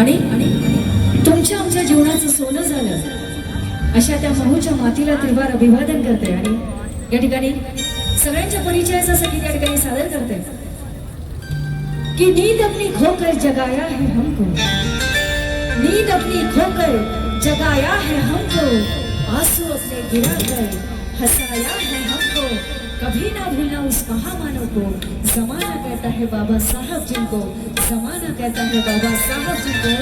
आणि तुमच्या आमच्या जीवनाचं सोनं झालं अशा त्या महूच्या मातीला त्रिवार अभिवादन करते आणि या ठिकाणी सगळ्यांच्या परिचयासाठी त्या ठिकाणी सादर करते कि नींद अपनी खोकर जगाया है हमको, नींद अपनी खोकर जगाया है हमको, आंसू अपने गिरा कर हंसाया है हमको, कभी ना भूलना उस महामानव को, जमाना कहता है बाबा साहब जिनको, जमाना कहता है बाबा साहब जिनको।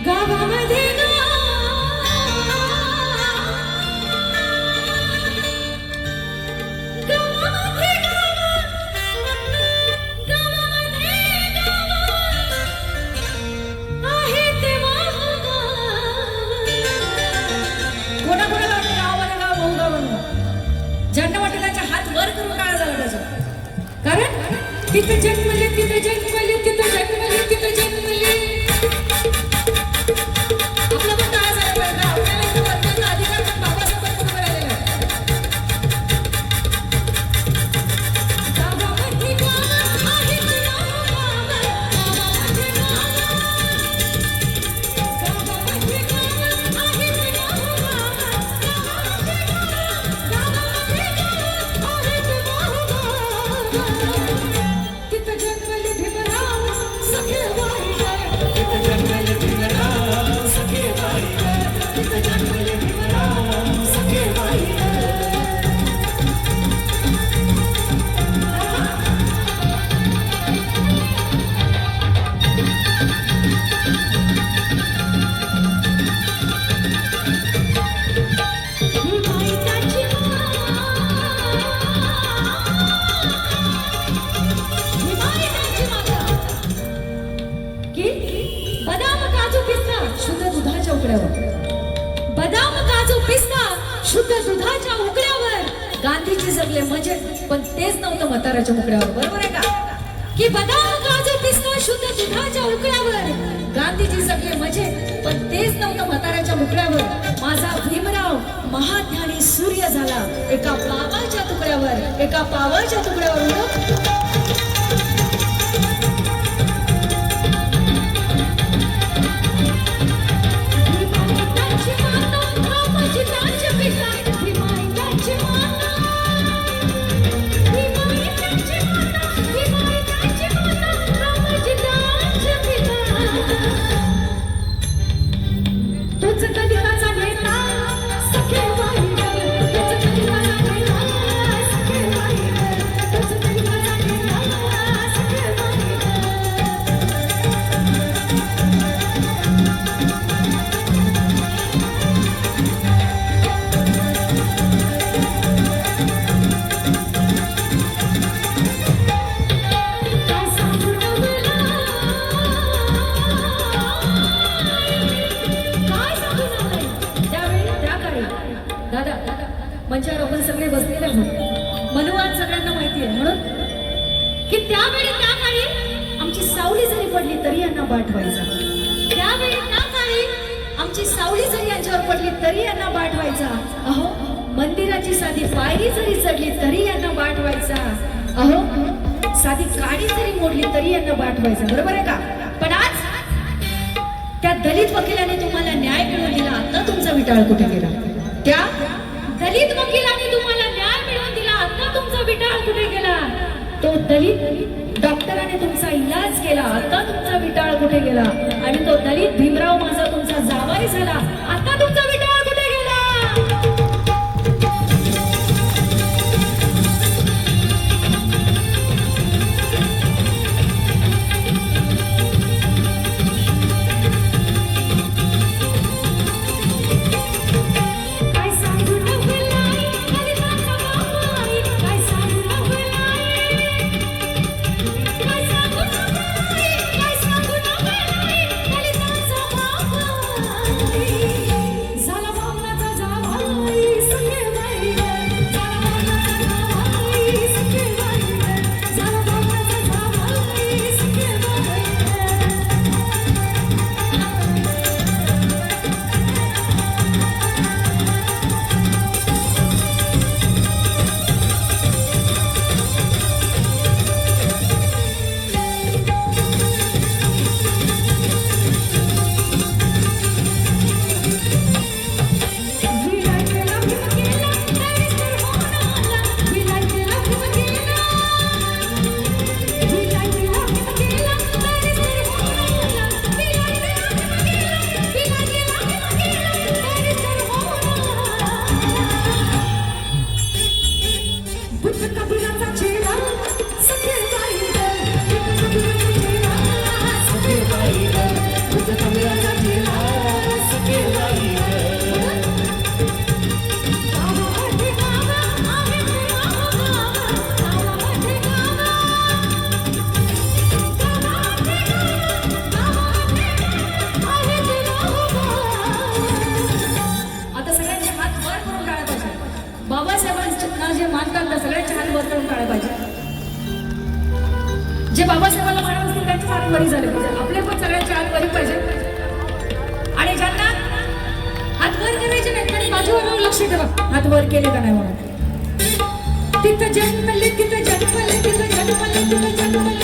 गावामध्ये ज्यांना वाटेल त्याच्या हात वर करून टाळा झाला पाहिजे, कारण तिथे जन्मले तिथे जन्मले तिथे जन्मले तिथे जन्मले आपला पण टाळा झाला पाहिजे ना, आपल्याला इथे वरचा अधिकार पण बाबासाहेबांकडून मिळालेला आहे। गावामध्ये गाव आहे तुला गावामध्ये गाव, गावामध्ये गाव आहे तुला बदाम काजू पिस्ता शुद्ध दुधाच्या उकळ्यावर गांधीजी जगले म्हणजे, पण तेच नव्हतं म्हाताऱ्याच्या उकळ्यावर, बरोबर आहे का? की बदाम काजू पिस्ता शुद्ध दुधाच्या उकळ्यावर गांधीजी जगले म्हणजे, पण तेच नव्हतं म्हाताऱ्याच्या उकळ्यावर। माझा भीमराव महाज्ञानी सूर्य झाला एका पावाच्या तुकड्यावर, एका पावाच्या तुकड्यावर। मंचावर आपण सगळे बसलेले आहोत, मनुवाद सगळ्यांना माहिती आहे, म्हणून की त्यावेळी त्या काळी आमची सावली जरी पडली तरी यांना बाट व्हायचा, त्यावेळी त्या काळी आमची सावली जरी यांच्यावर पडली तरी यांना बाट व्हायचा। अहो मंदिराची साधी पायरी जरी चढली तरी यांना बाट व्हायचा, अहो साधी काडी जरी मोडली तरी यांना बाट व्हायचा, बरोबर आहे का? पण आज त्या दलित वकिलाने तुम्हाला न्याय मिळवून दिला, आता तुमचा विटाळ कुठे गेला? त्या दलित वकिलांनी तुम्हाला न्याय मिळवून दिला, आता तुमचा विटाळ कुठे गेला? तो दलित डॉक्टराने तुमचा इलाज केला, आता तुमचा विटाळ कुठे गेला? आणि तो दलित भीमराव माझा तुमचा जावाई झाला, आता तुमचा विटाळ कुठे गेला? Thank you. जे बाबासाहेबाला म्हणत असतील त्यांचे हात वरी झाले पाहिजे, आपले पण सगळ्यांचे हात वरी पाहिजे. आणि ज्यांना हात वर करायचे नाही पण बाजूवर लक्ष ठेवा, हात वर केले का नाही म्हणून. तिथं जन्मले तिथं जन्मले तिथं जन्मले तिथं जन्मले